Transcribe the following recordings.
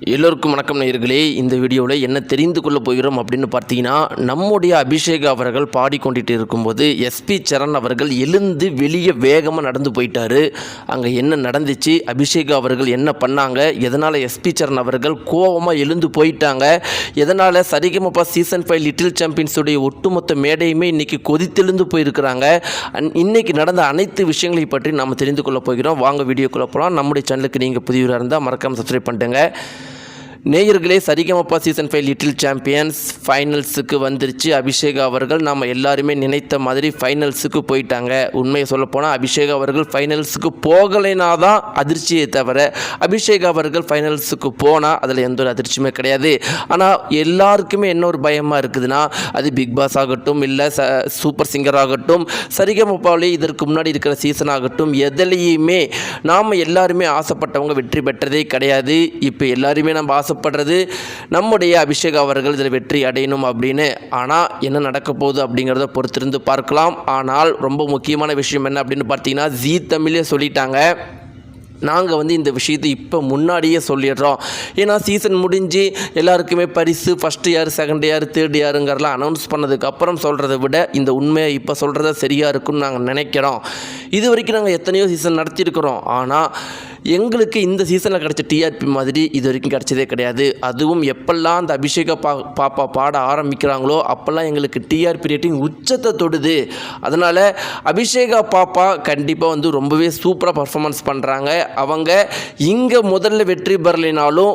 எல்லோருக்கும் வணக்கம் நேயர்களே. இந்த வீடியோவில் என்ன தெரிந்து கொள்ள போகிறோம் அப்படின்னு பார்த்தீங்கன்னா, நம்முடைய அபிஷேக் அவர்கள் பாடிக்கொண்டிட்டு இருக்கும்போது எஸ்பி சரண் அவர்கள் எழுந்து வெளியே வேகமாக நடந்து போயிட்டார். அங்கே என்ன நடந்துச்சு, அபிஷேக் அவர்கள் என்ன பண்ணாங்க, எதனால் எஸ்பி சரண் அவர்கள் கோபமாக எழுந்து போயிட்டாங்க, எதனால் சரிகமபா சீசன் 5 லிட்டில் சாம்பியன்ஸுடைய ஒட்டுமொத்த மேடையுமே இன்றைக்கி கொதித்தெழுந்து போயிருக்கிறாங்க. இன்றைக்கி நடந்த அனைத்து விஷயங்களை பற்றி நாம் தெரிந்து கொள்ள போகிறோம். வாங்க வீடியோக்குள்ளே போகலாம். நம்முடைய சேனலுக்கு நீங்கள் புதியவராக இருந்தால் மறக்காமல் சப்ஸ்கிரைப் பண்ணிட்டுங்க. நேயர்களே, சரிகமபா சீசன் 5 லிட்டில் சாம்பியன்ஸ் ஃபைனல்ஸுக்கு வந்துருச்சு. அபிஷேக் அவர்கள் நம்ம எல்லாருமே நினைத்த மாதிரி ஃபைனல்ஸுக்கு போயிட்டாங்க. உண்மையை சொல்லப்போனால் அபிஷேக் அவர்கள் ஃபைனல்ஸுக்கு போகலைனா தான் அதிர்ச்சியை தவிர, அபிஷேக் அவர்கள் ஃபைனல்ஸுக்கு போனால் அதில் எந்த ஒரு அதிர்ச்சியுமே கிடையாது. ஆனால் எல்லாருக்குமே என்ன ஒரு பயமாக இருக்குதுன்னா, அது பிக் பாஸ் ஆகட்டும், இல்லை சூப்பர் சிங்கர் ஆகட்டும், சரிகமபாவிலே இதற்கு முன்னாடி இருக்கிற சீசன் ஆகட்டும், எதுலேயுமே நாம் எல்லாருமே ஆசைப்பட்டவங்க வெற்றி பெற்றதே கிடையாது. இப்போ எல்லாருமே நம்ம ஆசைப்படுறது நம்முடைய அபிஷேக் அவர்கள் இதில் வெற்றி அடையணும் அப்படின்னு. ஆனால் என்ன நடக்க போகுது அப்படிங்கிறத பொறுத்திருந்து பார்க்கலாம். ஆனால் ரொம்ப முக்கியமான விஷயம் என்ன அப்படின்னு பார்த்தீங்கன்னா, ஜீ தமிழே சொல்லிட்டாங்க, நாங்கள் இந்த விஷயத்தை இப்போ முன்னாடியே சொல்லிடுறோம். ஏன்னா சீசன் முடிஞ்சு எல்லாருக்குமே பரிசு first year, second year, third இயருங்கிறலாம் அனௌன்ஸ் பண்ணதுக்கப்புறம் சொல்கிறத விட இந்த உண்மையை இப்போ சொல்கிறத சரியாக இருக்குன்னு நாங்கள் நினைக்கிறோம். இது வரைக்கும் நாங்கள் எத்தனையோ சீசன் நடத்தியிருக்கிறோம். ஆனால் எங்களுக்கு இந்த சீசனில் கிடச்ச டிஆர்பி மாதிரி இது வரைக்கும் கிடச்சதே கிடையாது. அதுவும் எப்பெல்லாம் அந்த அபிஷேக பாப்பா பாட ஆரம்பிக்கிறாங்களோ அப்போல்லாம் எங்களுக்கு டிஆர்பி ரேட்டிங் உச்சத்தை தொடுது. அதனால் அபிஷேகா பாப்பா கண்டிப்பாக ரொம்பவே சூப்பராக பர்ஃபார்மன்ஸ் பண்ணுறாங்க. அவங்க இங்கே முதல்ல வெற்றி பெறலைனாலும்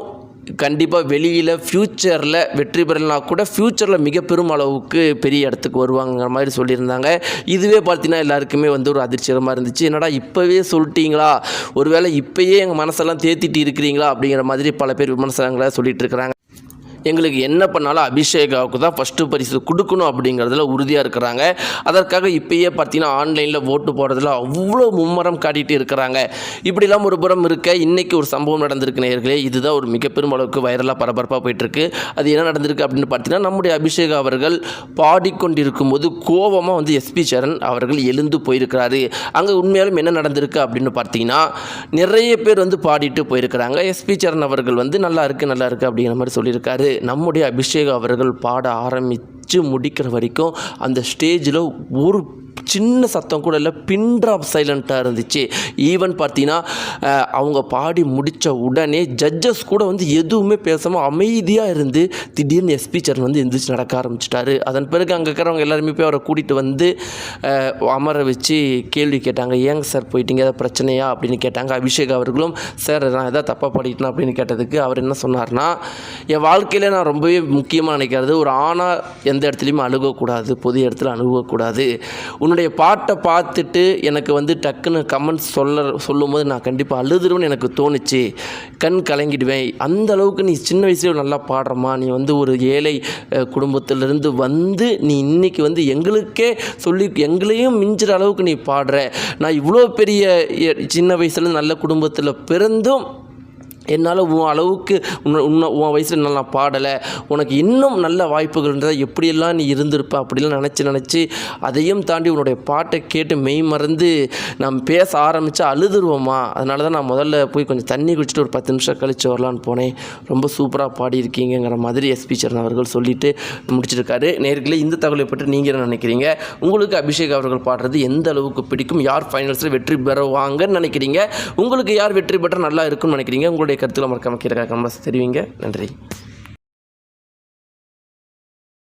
கண்டிப்பாக வெளியில் ஃப்யூச்சரில் வெற்றி பெறலைனா கூட ஃப்யூச்சரில் மிக பெரும் அளவுக்கு பெரிய இடத்துக்கு வருவாங்கிற மாதிரி சொல்லியிருந்தாங்க. இதுவே பார்த்தீங்கன்னா எல்லாருக்குமே ஒரு அதிர்ச்சிகரமாக இருந்துச்சு. என்னடா இப்போவே சொல்லிட்டீங்களா, ஒருவேளை இப்போயே எங்கள் மனசெல்லாம் தேத்திட்டு இருக்கிறீங்களா அப்படிங்கிற மாதிரி பல பேர் விமர்சனங்களை சொல்லிட்டு இருக்கிறாங்க. எங்களுக்கு என்ன பண்ணாலும் அபிஷேகாவுக்கு தான் ஃபஸ்ட்டு பரிசு கொடுக்கணும் அப்படிங்கிறதுல உறுதியாக இருக்கிறாங்க. அதற்காக இப்போயே பார்த்தீங்கன்னா ஆன்லைனில் ஓட்டு போடுறதுல அவ்வளோ மும்முரம் காட்டிகிட்டு இருக்கிறாங்க. இப்படிலாம் ஒரு புறம் இருக்க, இன்றைக்கி ஒரு சம்பவம் நடந்திருக்கு நேயர்களே. இதுதான் ஒரு மிகப்பெரும் அளவுக்கு வைரலாக பரபரப்பாக போயிட்டுருக்கு. அது என்ன நடந்திருக்கு அப்படின்னு பார்த்தீங்கன்னா, நம்முடைய அபிஷேக் அவர்கள் பாடிக்கொண்டிருக்கும் போது கோபமாக எஸ்பி சரண் அவர்கள் எழுந்து போயிருக்கிறாரு. அங்கே உண்மையாலும் என்ன நடந்திருக்கு அப்படின்னு பார்த்தீங்கன்னா, நிறைய பேர் பாடிட்டு போயிருக்கிறாங்க. எஸ்பி சரண் அவர்கள் நல்லா இருக்குது அப்படிங்கிற மாதிரி சொல்லியிருக்காரு. நம்முடைய அபிஷேக் அவர்கள் பாட ஆரம்பித்து முடிக்கிற வரைக்கும் அந்த ஸ்டேஜில் ஒரு சின்ன சத்தம் கூட இல்லை, பின் ட்ராப் சைலண்ட்டாக இருந்துச்சு. ஈவன் பார்த்தீங்கன்னா அவங்க பாடி முடித்த உடனே ஜட்ஜஸ் கூட எதுவுமே பேசாமல் அமைதியாக இருந்து திடீர்னு எஸ்பி சரண் எந்திரிச்சு நடக்க ஆரம்பிச்சிட்டாரு. அதன் பிறகு அங்கே இருக்கிறவங்க எல்லாருமே போய் அவரை கூட்டிகிட்டு அமர வச்சு கேள்வி கேட்டாங்க. ஏங்க சார் போயிட்டீங்க, ஏதாவது பிரச்சனையா அப்படின்னு கேட்டாங்க. அபிஷேக் அவர்களும் சார் நான் எதாவது தப்பாக பாடிட்டேன் அப்படின்னு கேட்டதுக்கு அவர் என்ன சொன்னார்னா, என் வாழ்க்கையில் நான் ரொம்பவே முக்கியமாக நினைக்கிறது, ஒரு ஆணாக எந்த இடத்துலையுமே அழுகக்கூடாது, பொது இடத்துல அழுகக்கூடாது. உன்னுடைய பாட்டை பார்த்துட்டு எனக்கு டக்குன்னு கமெண்ட்ஸ் சொல்லும்போது நான் கண்டிப்பாக அழுதுருவேன்னு எனக்கு தோணுச்சு, கண் கலங்கிடுவேன். அந்த அளவுக்கு நீ சின்ன வயசுல நல்லா பாடுறமா, நீ ஒரு ஏழை குடும்பத்திலிருந்து நீ இன்றைக்கி எங்களுக்கே சொல்லி எங்களையும் மிஞ்சுற அளவுக்கு நீ பாடுற. நான் இவ்வளோ பெரிய சின்ன வயசுல நல்ல குடும்பத்தில் பிறந்தும் என்னால் உன் அளவுக்கு உன் வயசில் நல்லா பாடலை, உனக்கு இன்னும் நல்ல வாய்ப்புகள் இருந்தால் எப்படியெல்லாம் நீ இருந்திருப்ப அப்படிலாம் நினச்சி அதையும் தாண்டி உன்னுடைய பாட்டை கேட்டு மெய் மறந்து நான் பேச ஆரம்பித்தா அழுதுருவோமா. அதனால தான் நான் முதல்ல போய் கொஞ்சம் தண்ணி குடிச்சிட்டு ஒரு 10 நிமிஷம் கழித்து வரலான்னு போனேன். ரொம்ப சூப்பராக பாடியிருக்கீங்கிற மாதிரி எஸ்பி சரண் அவர்கள் சொல்லிட்டு முடிச்சிருக்காரு. நேர்களே, இந்த தகவலை பற்றி நீங்கள் என்ன நினைக்கிறீங்க? உங்களுக்கு அபிஷேக் அவர்கள் பாடுறது எந்த அளவுக்கு பிடிக்கும்? யார் ஃபைனல்ஸில் வெற்றி பெறுவாங்கன்னு நினைக்கிறீங்க? உங்களுக்கு யார் வெற்றி பெற்றால் நல்லா இருக்கும்னு நினைக்கிறீங்க? உங்களுடைய கருத்துக்களை மறக்காம கீழே கமெண்ட்ஸ் தெரிவிங்க. நன்றி.